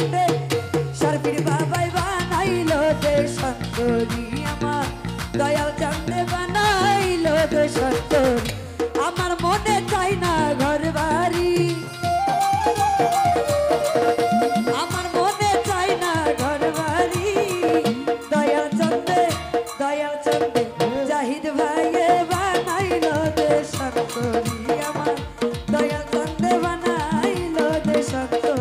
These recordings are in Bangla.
চাঁদে সারপির বাবাই বানাইলো দেশান্তরী আমার দয়াল চাঁদে বানাইলো দেশান্তরী আমার মনে চাই না ঘর বাড়ি আমার মনে চাই না ঘর বাড়ি দয়াল চাঁদে জাহিদ ভাইয়ে বানাইলো দেশান্তরী আমার দয়াল চাঁদে বানাইলো দেশান্তরী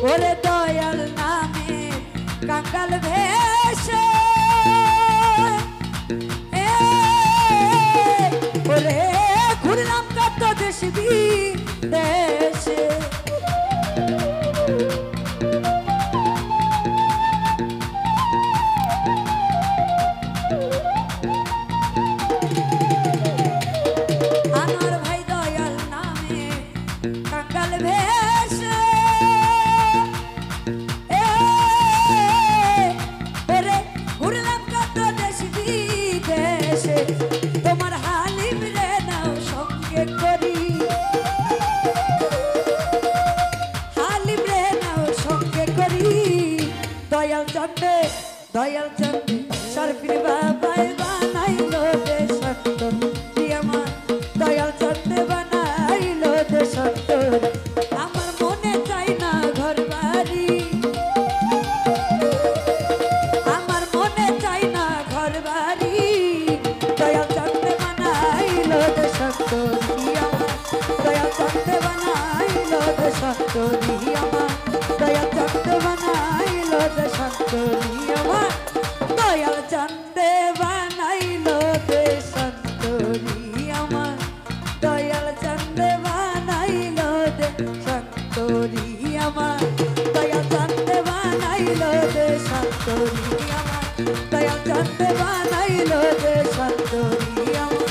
ওরে দয়াল নামে কাঙ্গাল ভেসে ওরে ঘুরলাম কত দেশ বিদেশে আমার ভাই দয়াল নামে কাঙ্গাল ভেসে তোমার হালিম রে নাও সঙ্গে করি হালিম রে নাও সঙ্গে করি দয়াল চাঁদে সারপির বাবাই বানাইলো দেশান্তরী আমার দয়াল চাঁদে বানাইলো দেশান্তরী আমার মনে চাই না ঘর বাড়ি আমার মনে চাই না ঘর বাড়ি দয়াল চাঁদে বানাইলো দেশান্তরী আমার দয়াল চাঁদে বানাইলো দেশান্তরী আমার দয়াল চাঁদে বানাইলো দেশান্তরী আমার দয়াল চাঁদে বানাইলো দেশান্তরী আমার দয়াল চাঁদে বানাইলো দেশান্তরী আমার দয়াল চাঁদে বানাইলো দেশান্তরী আমার দয়াল চাঁদে বানাইলো দেশান্তরী আমার